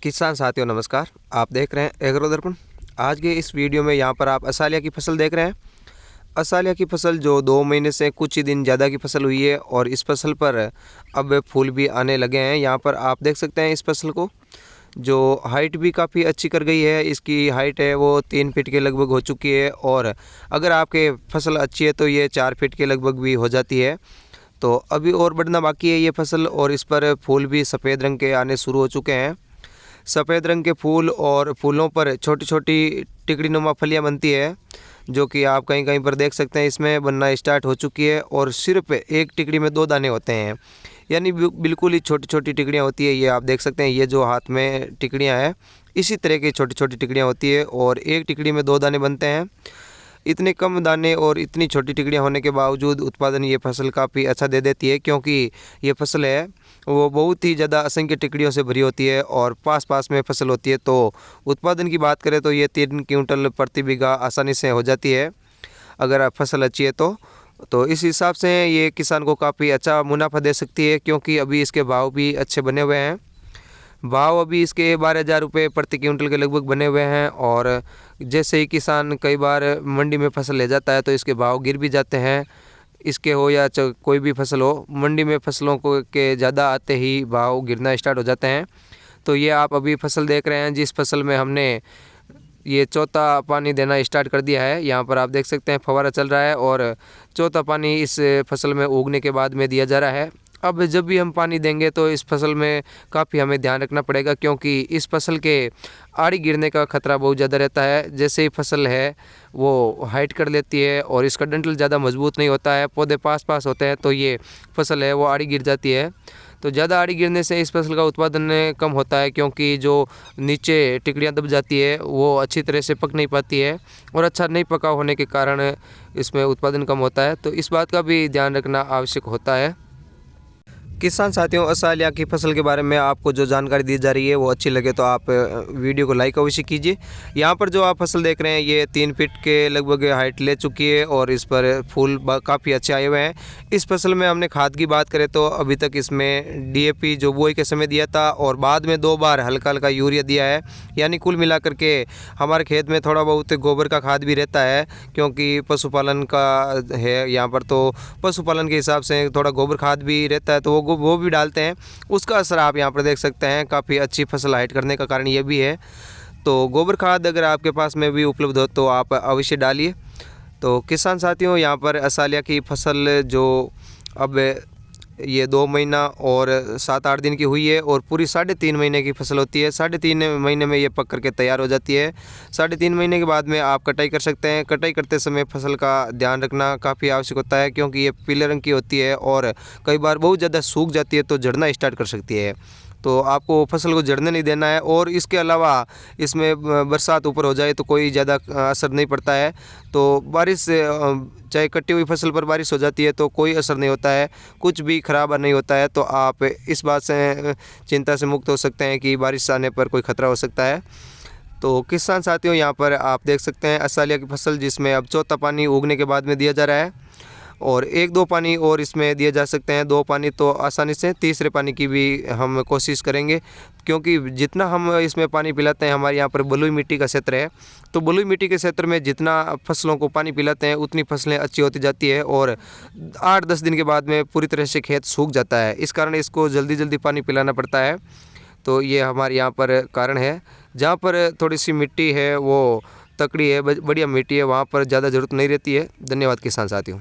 किसान साथियों नमस्कार। आप देख रहे हैं एग्रो दर्पण। आज के इस वीडियो में यहाँ पर आप असालिया की फसल देख रहे हैं। असालिया की फसल जो 2 महीने से कुछ ही दिन ज़्यादा की फसल हुई है और इस फसल पर अब फूल भी आने लगे हैं। यहाँ पर आप देख सकते हैं इस फसल को, जो हाइट भी काफ़ी अच्छी कर गई है। इसकी हाइट है वो 3 फीट के लगभग हो चुकी है और अगर आपके फसल अच्छी है तो ये 4 फीट के लगभग भी हो जाती है। तो अभी और बढ़ना बाकी है ये फसल और इस पर फूल भी सफ़ेद रंग के आने शुरू हो चुके हैं। सफ़ेद रंग के फूल और फूलों पर छोटी छोटी टिकड़ी नुमा फलियाँ बनती है, जो कि आप कहीं कहीं पर देख सकते हैं इसमें बनना स्टार्ट हो चुकी है। और सिर्फ एक टिकड़ी में 2 दाने होते हैं, यानी बिल्कुल ही छोटी छोटी टिकड़ियाँ होती है। ये आप देख सकते हैं, ये जो हाथ में टिकड़ियाँ हैं इसी तरह की छोटी छोटी टिकड़ियाँ होती है और एक टिकड़ी में 2 दाने बनते हैं। इतने कम दाने और इतनी छोटी टिकड़ियाँ होने के बावजूद उत्पादन ये फसल काफ़ी अच्छा दे देती है, क्योंकि ये फसल है वो बहुत ही ज़्यादा असंख्य टिकड़ियों से भरी होती है और पास पास में फसल होती है। तो उत्पादन की बात करें तो ये 3 क्विंटल प्रति बीघा आसानी से हो जाती है अगर फसल अच्छी है तो इस हिसाब से ये किसान को काफ़ी अच्छा मुनाफा दे सकती है, क्योंकि अभी इसके भाव भी अच्छे बने हुए हैं। भाव अभी इसके 12,000 रुपये प्रति क्विंटल के लगभग बने हुए हैं। और जैसे ही किसान कई बार मंडी में फसल ले जाता है तो इसके भाव गिर भी जाते हैं। इसके हो या कोई भी फसल हो, मंडी में फसलों को के ज़्यादा आते ही भाव गिरना स्टार्ट हो जाते हैं। तो ये आप अभी फसल देख रहे हैं, जिस फसल में हमने ये चौथा पानी देना स्टार्ट कर दिया है। यहाँ पर आप देख सकते हैं फव्वारा चल रहा है और चौथा पानी इस फसल में उगने के बाद में दिया जा रहा है। अब जब भी हम पानी देंगे तो इस फसल में काफ़ी हमें ध्यान रखना पड़ेगा, क्योंकि इस फसल के आड़ी गिरने का खतरा बहुत ज़्यादा रहता है। जैसे ही फसल है वो हाइट कर लेती है और इसका डंठल ज़्यादा मजबूत नहीं होता है, पौधे पास पास होते हैं, तो ये फसल है वो आड़ी गिर जाती है। तो ज़्यादा आड़ी गिरने से इस फसल का उत्पादन कम होता है, क्योंकि जो नीचे टिकड़ियाँ दब जाती है वो अच्छी तरह से पक नहीं पाती है और अच्छा नहीं पका होने के कारण इसमें उत्पादन कम होता है। तो इस बात का भी ध्यान रखना आवश्यक होता है। किसान साथियों, असालिया की फसल के बारे में आपको जो जानकारी दी जा रही है वो अच्छी लगे तो आप वीडियो को लाइक अवश्य कीजिए। यहाँ पर जो आप फसल देख रहे हैं ये 3 फीट के लगभग हाइट ले चुकी है और इस पर फूल काफ़ी अच्छे आए हुए हैं। इस फसल में हमने खाद की बात करें तो अभी तक इसमें DAP जो बुआई के समय दिया था और बाद में 2 बार हल्का हल्का यूरिया दिया है, यानी कुल मिलाकर के हमारे खेत में थोड़ा बहुत गोबर का खाद भी रहता है, क्योंकि पशुपालन का है यहाँ पर। तो पशुपालन के हिसाब से थोड़ा गोबर खाद भी रहता है, तो वो भी डालते हैं। उसका असर आप यहाँ पर देख सकते हैं, काफ़ी अच्छी फसल हाइट करने का कारण ये भी है। तो गोबर खाद अगर आपके पास में भी उपलब्ध हो तो आप अवश्य डालिए। तो किसान साथियों, यहाँ पर असालिया की फसल जो अब ये 2 महीना और 7-8 दिन की हुई है और पूरी 3.5 महीने की फसल होती है। 3.5 महीने में ये पक करके तैयार हो जाती है। 3.5 महीने के बाद में आप कटाई कर सकते हैं। कटाई करते समय फसल का ध्यान रखना काफ़ी आवश्यक होता है, क्योंकि ये पीले रंग की होती है और कई बार बहुत ज़्यादा सूख जाती है तो झड़ना स्टार्ट कर सकती है। तो आपको फसल को झड़ने नहीं देना है। और इसके अलावा इसमें बरसात ऊपर हो जाए तो कोई ज़्यादा असर नहीं पड़ता है। तो बारिश से चाहे कटी हुई फसल पर बारिश हो जाती है तो कोई असर नहीं होता है, कुछ भी खराब नहीं होता है। तो आप इस बात से चिंता से मुक्त हो सकते हैं कि बारिश आने पर कोई खतरा हो सकता है। तो किसान साथियों, यहाँ पर आप देख सकते हैं असालिया की फसल, जिसमें अब चौथा पानी उगने के बाद में दिया जा रहा है और 1-2 पानी और इसमें दिए जा सकते हैं। 2 पानी तो आसानी से, तीसरे पानी की भी हम कोशिश करेंगे, क्योंकि जितना हम इसमें पानी पिलाते हैं, हमारे यहाँ पर बलुई मिट्टी का क्षेत्र है, तो बलुई मिट्टी के क्षेत्र में जितना फसलों को पानी पिलाते हैं उतनी फसलें अच्छी होती जाती है और 8-10 दिन के बाद में पूरी तरह से खेत सूख जाता है। इस कारण इसको जल्दी जल्दी पानी पिलाना पड़ता है। तो ये हमारे यहाँ पर कारण है। जहाँ पर थोड़ी सी मिट्टी है वो तकड़ी है, बढ़िया मिट्टी है, वहाँ पर ज़्यादा ज़रूरत नहीं रहती है। धन्यवाद किसान साथियों।